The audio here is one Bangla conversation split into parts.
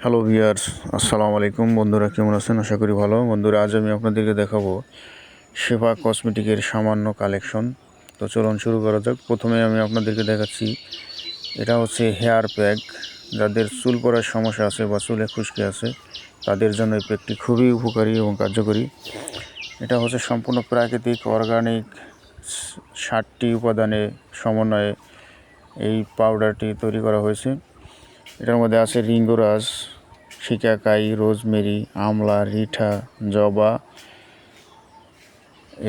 হ্যালো ভিউয়ার্স, আসসালামু আলাইকুম। বন্ধুরা কেমন আছেন? আশা করি ভালো। বন্ধুরা, আজ আমি আপনাদেরকে দেখাবো শেফা কসমেটিকের সামান্য কালেকশন। তো চলুন শুরু করা যাক। প্রথমে আমি আপনাদেরকে দেখাচ্ছি, এটা হচ্ছে হেয়ার প্যাক। যাদের চুল পড়ার সমস্যা আছে বা চুলে খুশকি আছে তাদের জন্য এই প্যাকটি খুবই উপকারী এবং কার্যকরী। এটা হচ্ছে সম্পূর্ণ প্রাকৃতিক অর্গানিক 60টি উপাদানে সমন্বয়ে এই পাউডারটি তৈরি করা হয়েছে। এটার মধ্যে আছে রিঙ্গোরাজ, শিকাকাই, রোজমেরি, আমলা, রিঠা, জবা,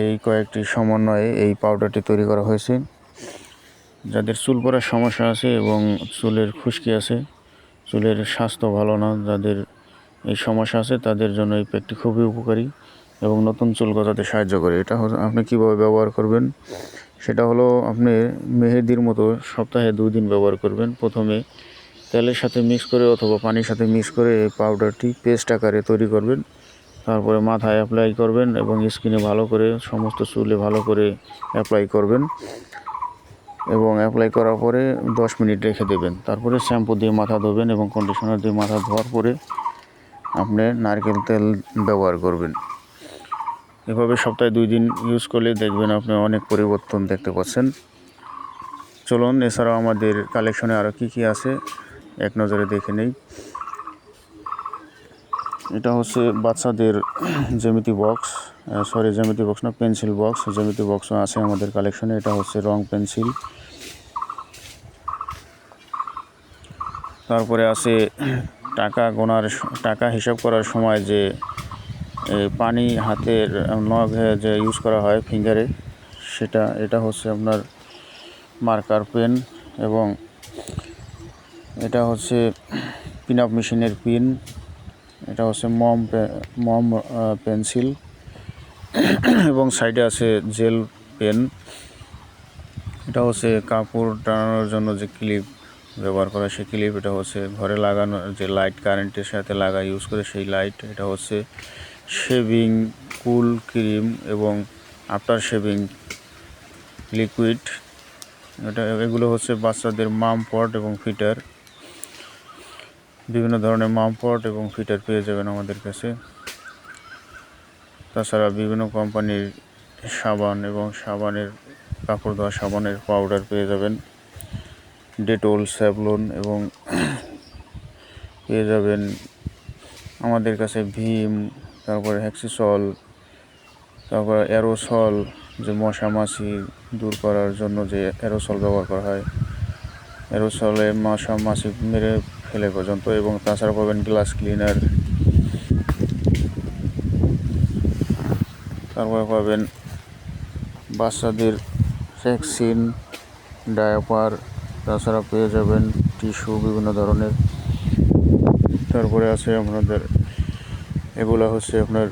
এই কয়েকটি সমন্বয়ে এই পাউডারটি তৈরি করা হয়েছে। যাদের চুল পড়ার সমস্যা আছে এবং চুলের খুশকি আছে, চুলের স্বাস্থ্য ভালো না, যাদের এই সমস্যা আছে তাদের জন্য এই প্যাকটি খুবই উপকারী এবং নতুন চুল গজাতে সাহায্য করে। এটা আপনি কীভাবে ব্যবহার করবেন সেটা হলো, আপনি মেহেদির মতো সপ্তাহে 2 দিন ব্যবহার করবেন। প্রথমে তেলের সাথে মিক্স করে অথবা পানির সাথে মিক্স করে এই পাউডারটি পেস্ট আকারে তৈরি করবেন। তারপরে মাথায় অ্যাপ্লাই করবেন এবং স্কিনে ভালো করে, সমস্ত চুলে ভালো করে অ্যাপ্লাই করবেন এবং অ্যাপ্লাই করার পরে 10 মিনিট রেখে দেবেন। তারপরে শ্যাম্পু দিয়ে মাথা ধোবেন এবং কন্ডিশনার দিয়ে মাথা ধোয়ার পরে আপনি নারকেল তেল ব্যবহার করবেন। এভাবে সপ্তাহে 2 দিন ইউজ করলে দেখবেন আপনি অনেক পরিবর্তন দেখতে পাচ্ছেন। চলুন, এছাড়াও আমাদের কালেকশনে আরও কী আছে এক নজরে দেখে নেই। এটা হচ্ছে বাচ্চাদের জ্যামিতি বক্স, পেন্সিল বক্স। জ্যামিতি বক্সও আছে আমাদের কালেকশনে। এটা হচ্ছে রং পেন্সিল। তারপরে আছে টাকা হিসাব করার সময় যে পানি হাতের নখে যে ইউজ করা হয় ফিঙ্গারে, এটা হচ্ছে আপনার মার্কার পেন। এবং এটা হচ্ছে পিন আপ মেশিনের পিন। এটা হচ্ছে মম পেন্সিল এবং সাইডে আছে জেল পেন। এটা হচ্ছে কাপড় টানানোর জন্য যে ক্লিপ ব্যবহার করা, সেই ক্লিপ। এটা হচ্ছে ঘরে লাগানো যে লাইট, কারেন্টের সাথে ইউজ করে সেই লাইট। এটা হচ্ছে শেভিং কুল ক্রিম এবং আফটার শেভিং লিকুইড। এগুলো হচ্ছে বাচ্চাদের মাম পট এবং ফিটার। বিভিন্ন ধরনের মাম পট এবং ফিটার পেয়ে যাবেন আমাদের কাছে। তাছাড়া বিভিন্ন কোম্পানির সাবান এবং কাপড় ধোয়া সাবানের পাউডার পেয়ে যাবেন। ডেটল, স্যাভলন এবং পেয়ে যাবেন আমাদের কাছে ভীম, তারপরে হ্যাক্সিসল, তারপরে অ্যারোসল, যে মশা মাছি দূর করার জন্য যে অ্যারোসল ব্যবহার করা হয়, অ্যারোসলে মশা মাছি মেরে ফেলে পর্যন্ত। এবং তাছাড়া পাবেন গ্লাস ক্লিনার। তারপরে পাবেন বাচ্চাদের ভ্যাকসিন, ডায়াপার, তাছাড়া পেয়ে যাবেন টিস্যু বিভিন্ন ধরনের। তারপরে আছে আপনাদের এগুলো হচ্ছে আপনার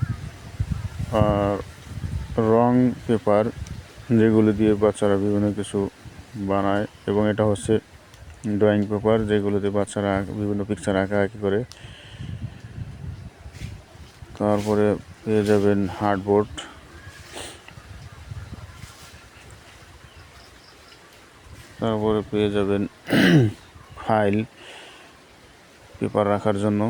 রং পেপার, যেগুলো দিয়ে বাচ্চারা বিভিন্ন কিছু বানায়। এবং এটা হচ্ছে ড্রয়িং পেপার, যেগুলোতে বাচ্চারা বিভিন্ন পিকচার আঁকাআঁকি করে। তারপরে পেয়ে যাবেন হার্ডবোর্ড। তারপরে পেয়ে যাবেন ফাইল, পেপার রাখার জন্য।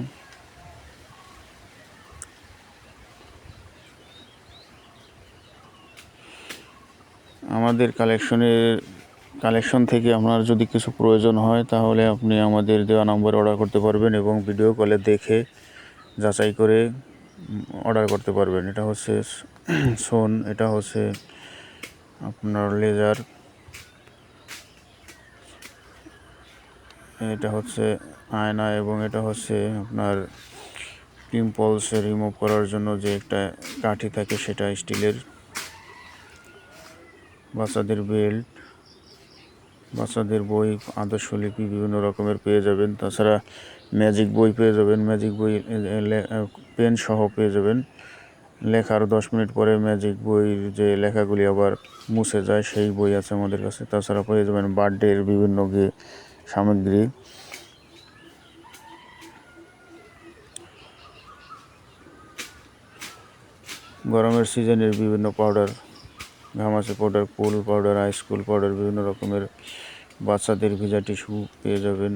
আমাদের কালেকশন থেকে আপনার যদি কিছু প্রয়োজন হয় তাহলে আপনি আমাদের দেওয়া নম্বরে অর্ডার করতে পারবেন এবং ভিডিও কলে দেখে যাচাই করে অর্ডার করতে পারবেন। এটা হচ্ছে সোন, এটা হচ্ছে আপনার লেজার, এটা হচ্ছে আয়না এবং এটা হচ্ছে আপনার পিম্পলস রিমুভ করার জন্য যে একটা কাঠি থাকে, সেটা স্টিলের। বাচ্চাদের বেল্ট, বাচ্চাদের বই, আদর্শলিপি বিভিন্ন রকমের পেয়ে যাবেন। তাছাড়া ম্যাজিক বই পেয়ে যাবেন। ম্যাজিক বই পেন সহ পেয়ে যাবেন। লেখার 10 মিনিট পরে ম্যাজিক বইয়ের যে লেখাগুলি আবার মুছে যায়, সেই বই আছে আমাদের কাছে। তাছাড়া পেয়ে যাবেন বার্থডের বিভিন্ন সামগ্রী। গরমের সিজনের বিভিন্ন পাউডার, ঘামাচি পাউডার, কুল পাউডার, আইস কুল পাউডার, বিভিন্ন রকমের বাচ্চাদের ভিজা টিস্যু পেয়ে যাবেন,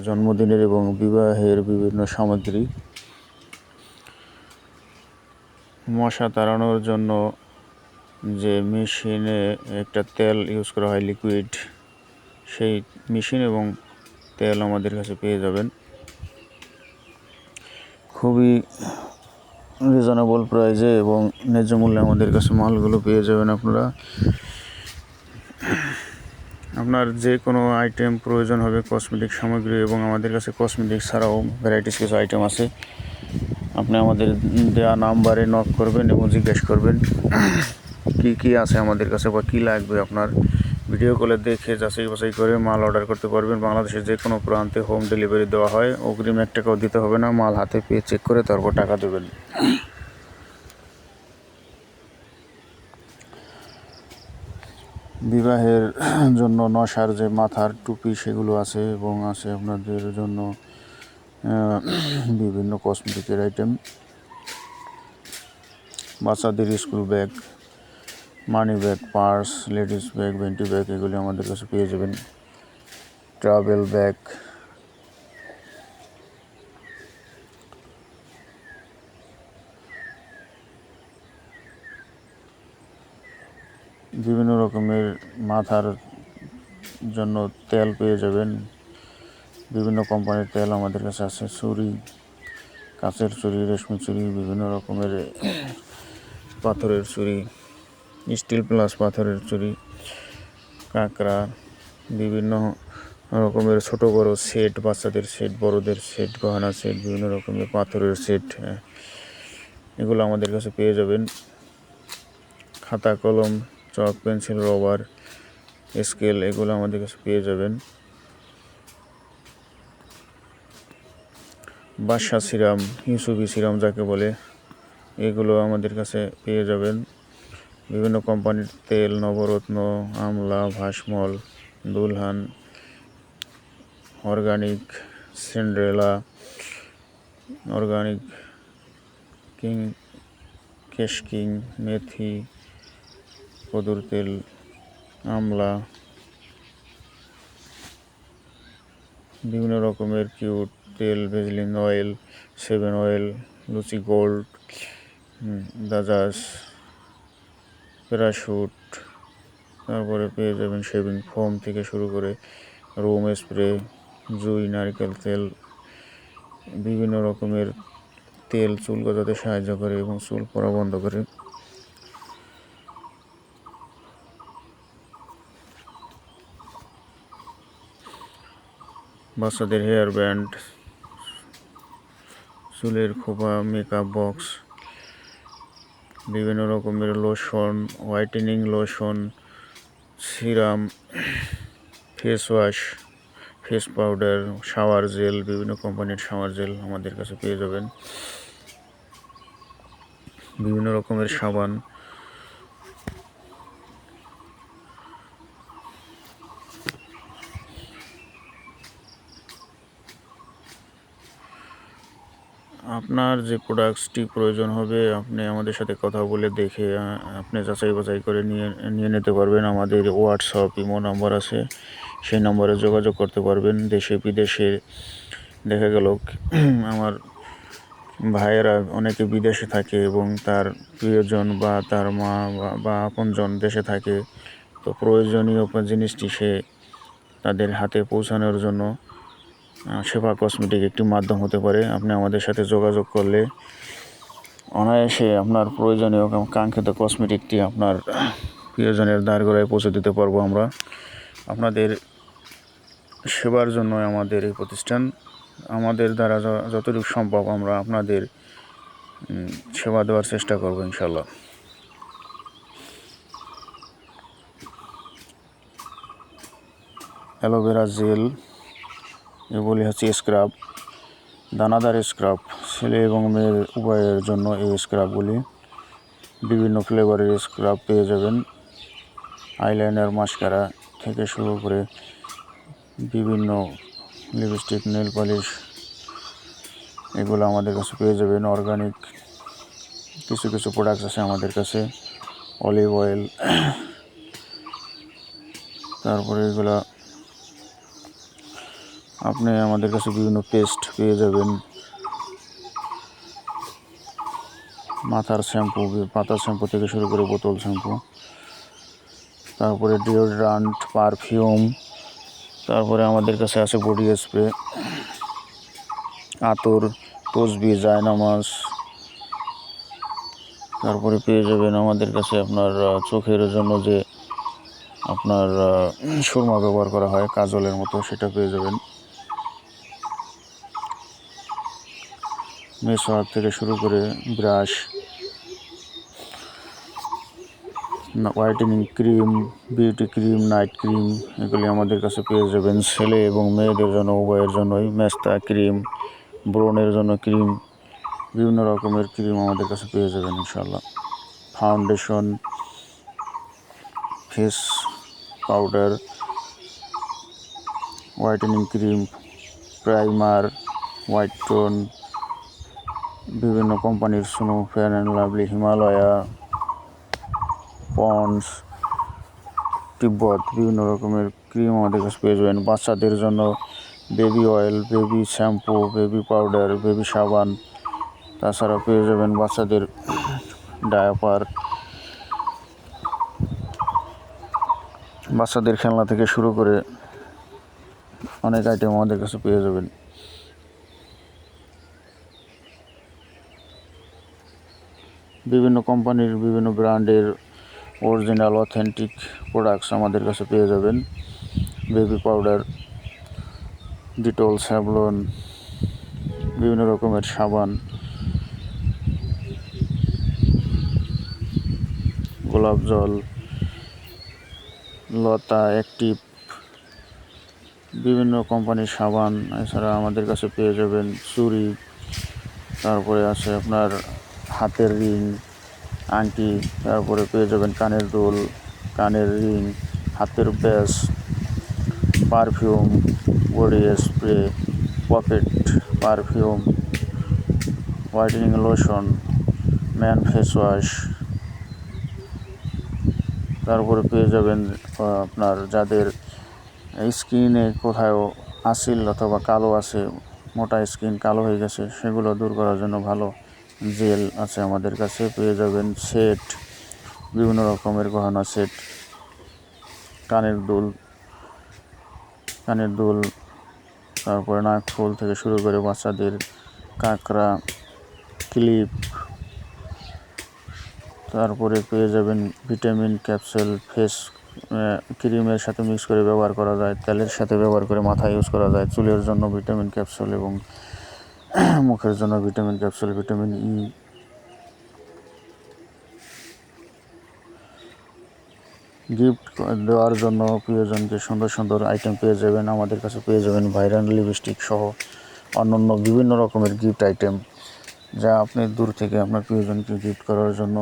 জন্মদিনের এবং বিবাহের বিভিন্ন সামগ্রী, মশা তাড়ানোর জন্য যে মেশিনে একটা তেল ইউজ করা হয় লিকুইড, সেই মেশিন এবং তেল আমাদের কাছে পেয়ে যাবেন। খুবই রিজনেবল প্রাইসে এবং ন্যায্য মূল্যে আমাদের কাছে মালগুলো পেয়ে যাবেন আপনারা। আপনার যে কোনো আইটেম প্রয়োজন হবে কসমেটিক সামগ্রী, এবং আমাদের কাছে কসমেটিক ছাড়াও ভ্যারাইটিস কিছু আইটেম আছে। আপনি আমাদের দেওয়া নাম্বারে নক করবেন এবং জিজ্ঞেস করবেন কি আছে আমাদের কাছে বা কী লাগবে। আপনার ভিডিও কলে দেখে যাচাই বাছাই করে মাল অর্ডার করতে পারবেন। বাংলাদেশের যে কোনো প্রান্তে হোম ডেলিভারি দেওয়া হয়, অগ্রিম 1 টাকাও দিতে হবে না, মাল হাতে পেয়ে চেক করে তারপর টাকা দেবেন। বিবাহের জন্য নশার যে মাথার টুপি সেগুলো আছে, এবং আছে আপনাদের জন্য বিভিন্ন কসমেটিকের আইটেম, বাচ্চাদের school bag, money bag, purse, ladies bag, vanity bag, এগুলি আমাদের কাছে পেয়ে যাবেন। ট্রাভেল ব্যাগ, বিভিন্ন রকমের মাথার জন্য তেল পেয়ে যাবেন। বিভিন্ন কোম্পানির তেল আমাদের কাছে আছে। ছুরি, কাঁচের ছুরি, রেশমি ছুরি, বিভিন্ন রকমের পাথরের ছুরি, স্টিল প্লাস পাথরের ছুরি, কাঁকড়া, বিভিন্ন রকমের ছোট বড় সেট, বাচ্চাদের সেট, বড়দের সেট, গহনা সেট, বিভিন্ন রকমের পাথরের সেট, এগুলো আমাদের কাছে পেয়ে যাবেন। খাতা, কলম, চক, পেন্সিল, রবার, স্কেল, এগুলো আমাদের কাছে পেয়ে যাবেন। বাদশা সিরাম, ইউসুফি সিরাম যাকে বলে, এগুলো আমাদের কাছে পেয়ে যাবেন। বিভিন্ন কোম্পানির তেল, নবরত্ন, আমলা, ভাসমল, দুলহান, অর্গানিক, সিন্ড্রেলা, অর্গানিক, কিং, কেশকিং, মেথি, কদুর তেল, আমলা, বিভিন্ন রকমের কিউট তেল, ভেজলিন অয়েল, 7 অয়েল, লুচি গোল্ড, দাজাস, প্যারাশুট, তারপরে পেয়ে যাবেন শেভিং ফোম থেকে শুরু করে রুম স্প্রে, জুই, নারকেল তেল, বিভিন্ন রকমের তেল চুল গজাতে সাহায্য করে এবং চুল পড়া বন্ধ করে। বাচ্চাদের হেয়ার ব্যান্ড, চুলের খোপা, মেকআপ বক্স, বিভিন্ন রকমের lotion, whitening lotion, serum, face wash, face powder, shower gel, বিভিন্ন কোম্পানির শাওয়ার জেল আমাদের কাছে পেয়ে যাবেন। বিভিন্ন রকমের সাবান, আপনার যে প্রোডাক্টসটি প্রয়োজন হবে আপনি আমাদের সাথে কথা বলে দেখে আপনি যাচাই বাছাই করে নিয়ে নিতে পারবেন। আমাদের হোয়াটসঅ্যাপ, ইমো নাম্বার আছে, সেই নম্বরে যোগাযোগ করতে পারবেন। দেশে বিদেশে দেখা গেল আমার ভাইয়েরা অনেকে বিদেশে থাকে এবং তার প্রিয়জন বা তার মা বা আপনজন দেশে থাকে, তো প্রয়োজনীয় জিনিসটি সে তাদের হাতে পৌঁছানোর জন্য সেবা কসমেটিক একটি মাধ্যম হতে পারে। আপনি আমাদের সাথে যোগাযোগ করলে অনায়াসে আপনার প্রয়োজনীয় কাঙ্ক্ষিত কসমেটিকটি আপনার প্রিয়জনের দ্বারগোড়ায় পৌঁছে দিতে পারবো আমরা। আপনাদের সেবার জন্য আমাদের এই প্রতিষ্ঠান, আমাদের দ্বারা যতটুকু সম্ভব আমরা আপনাদের সেবা দেওয়ার চেষ্টা করব ইনশাল্লাহ। অ্যালোভেরা জেল, এগুলি হচ্ছে স্ক্রাব, দানাদার স্ক্রাব, ছেলে এবং মেয়ের উভয়ের জন্য এই স্ক্রাবগুলি। বিভিন্ন ফ্লেভারের স্ক্রাব পেয়ে যাবেন। আইলাইনার, মাস্কারা থেকে শুরু করে বিভিন্ন লিপস্টিক, নেল পলিশ, এগুলো আমাদের কাছে পেয়ে যাবেন। অর্গানিক কিছু প্রোডাক্টস আছে আমাদের কাছে, অলিভ অয়েল, তারপরে এগুলা আপনি আমাদের কাছে বিভিন্ন পেস্ট পেয়ে যাবেন, মাথার শ্যাম্পু, পাতার শ্যাম্পু থেকে শুরু করে বোতল শ্যাম্পু, তারপরে ডিওড্রান্ট, পারফিউম, তারপরে আমাদের কাছে আছে বডি স্প্রে, আতর, তসবি, জায়নামাজ। তারপরে পেয়ে যাবেন আমাদের কাছে আপনার চোখের জন্য যে আপনার সুরমা ব্যবহার করা হয় কাজলের মতো, সেটা পেয়ে যাবেন। মেসওয়াক থেকে শুরু করে brush, whitening cream, beauty cream, night cream, এগুলি আমাদের কাছে পেয়ে যাবেন। ছেলে এবং মেয়েদের জন্য উভয়ের জন্যই মেস্তা ক্রিম, ব্রণের জন্য ক্রিম, বিভিন্ন রকমের ক্রিম আমাদের কাছে পেয়ে যাবেন ইনশাল্লাহ। Foundation, face powder, whitening cream, primer, white tone, বিভিন্ন কোম্পানির snow, Fair and Lovely, Himalaya, Pond's, Tibet, বিভিন্ন রকমের ক্রিম আমাদের কাছে পেয়ে যাবেন। বাচ্চাদের জন্য baby oil, baby shampoo, baby powder, baby সাবান, তাছাড়া পেয়ে যাবেন বাচ্চাদের ডায়াপার, বাচ্চাদের খেলনা থেকে শুরু করে অনেক আইটেম আমাদের কাছে পেয়ে যাবেন। বিভিন্ন কোম্পানির বিভিন্ন ব্র্যান্ডের অরিজিনাল অথেন্টিক প্রোডাক্টস আমাদের কাছে পেয়ে যাবেন। বেবি পাউডার, ডিটল, স্যাভলন, বিভিন্ন রকমের সাবান, গোলাপ জল, লতা, অ্যাক্টিভ, বিভিন্ন কোম্পানির সাবান। এছাড়া আমাদের কাছে পেয়ে যাবেন চুড়ি, তারপরে আছে আপনার হাতের রিং, আংটি, তারপরে পেয়ে যাবেন কানের দুল, কানের রিং, হাতের ব্যাস, perfume, body spray, pocket perfume, whitening lotion, man face wash. তারপরে পেয়ে যাবেন আপনার যাদের স্কিনে কোথাও আসিল অথবা কালো আছে, মোটা স্কিন কালো হয়ে গেছে, সেগুলো দূর করার জন্য ভালো জেল আছে আমাদের কাছে। পেয়ে যাবেন সেট, বিভিন্ন রকমের গহনা সেট, কানের দুল, তারপরে নাক ফুল থেকে শুরু করে বাচ্চাদের কাঁকড়া, ক্লিপ। তারপরে পেয়ে যাবেন ভিটামিন ক্যাপসুল, ফেস ক্রিমের সাথে মিক্স করে ব্যবহার করা যায়, তেলের সাথে ব্যবহার করে মাথায় ইউজ করা যায়। চুলের জন্য ভিটামিন ক্যাপসুল এবং মুখের জন্য vitamin capsule, vitamin E. Gift দেওয়ার জন্য প্রিয়জনকে সুন্দর সুন্দর আইটেম পেয়ে যাবেন আমাদের কাছে। পেয়ে যাবেন ভাইরাল লিপস্টিক সহ অন্যান্য বিভিন্ন রকমের গিফট আইটেম, যা আপনি দূর থেকে আপনার প্রিয়জনকে গিফট করার জন্য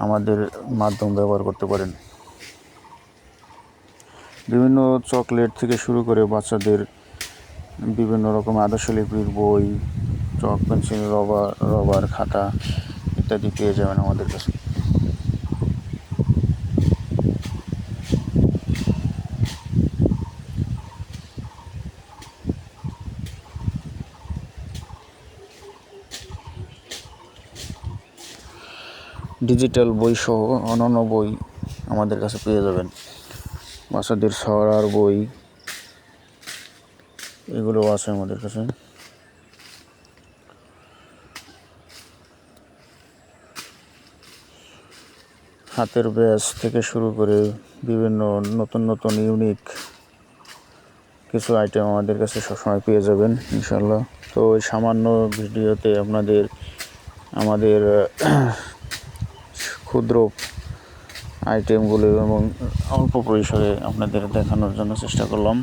আমাদের মাধ্যম ব্যবহার করতে পারেন। বিভিন্ন চকলেট থেকে শুরু করে বাচ্চাদের বিভিন্ন রকম আদর্শলিপির বই, চক, পেন্সিল, রবার, খাতা ইত্যাদি পেয়ে যাবেন আমাদের কাছে। ডিজিটাল বই সহ অন্যান্য বই আমাদের কাছে পেয়ে যাবেন। বাচ্চাদের ছড়ার বই, এগুলো আছে আমাদের কাছে। হাতের ব্যাস থেকে শুরু করে বিভিন্ন নতুন নতুন ইউনিক কিছু আইটেম আমাদের কাছে সবসময় পেয়ে যাবেন ইনশাল্লাহ। তো ওই সামান্য ভিডিওতে আমাদের ক্ষুদ্র আইটেমগুলো এবং অল্প পরিসরে আপনাদের দেখানোর জন্য চেষ্টা করলাম।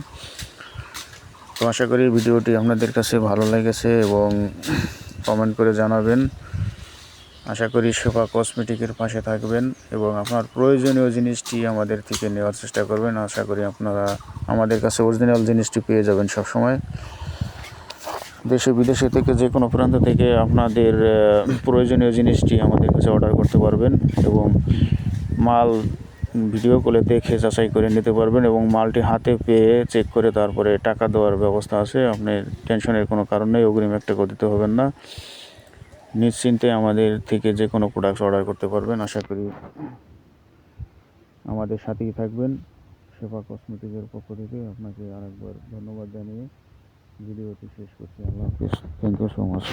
তো আশা করি ভিডিওটি আপনাদের কাছে ভালো লেগেছে এবং কমেন্ট করে জানাবেন। আশা করি শেফা কসমেটিকের পাশে থাকবেন এবং আপনার প্রয়োজনীয় জিনিসটি আমাদের থেকে নেওয়ার চেষ্টা করবেন। আশা করি আপনারা আমাদের কাছে অরিজিনাল জিনিসটি পেয়ে যাবেন সবসময়। দেশে বিদেশে থেকে যে কোনো প্রান্ত থেকে আপনাদের প্রয়োজনীয় জিনিসটি আমাদের কাছে অর্ডার করতে পারবেন এবং মাল ভিডিও কলে দেখে যাচাই করে নিতে পারবেন এবং মালটি হাতে পেয়ে চেক করে তারপরে টাকা দেওয়ার ব্যবস্থা আছে। আপনি টেনশনের কোনো কারণ নেই, অগ্রিম একটা করে দিতে হবেন না। নিশ্চিন্তে আমাদের থেকে যে কোনো প্রোডাক্টস অর্ডার করতে পারবেন। আশা করি আমাদের সাথেই থাকবেন। শেফা কসমেটিকের পক্ষ থেকে আপনাকে আরেকবার ধন্যবাদ জানিয়ে ভিডিওটি শেষ করছি। আল্লাহ হাফিজ। Thank you so much.